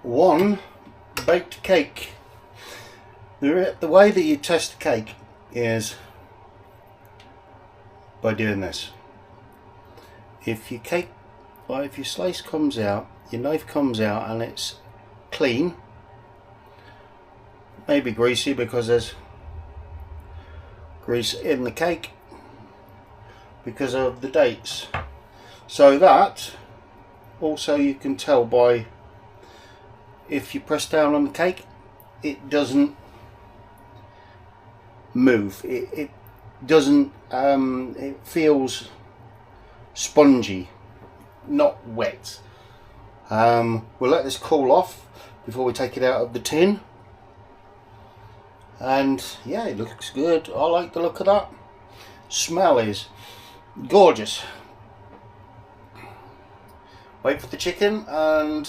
One baked cake. The way that you test a cake is by doing this. If your cake, or if your slice comes out, your knife comes out and it's clean, maybe greasy because there's grease in the cake because of the dates, so that also you can tell by, if you press down on the cake, it doesn't move, it doesn't, it feels spongy, not wet. We'll let this cool off before we take it out of the tin, and yeah, it looks good. I like the look of that. Smell is gorgeous. Wait for the chicken and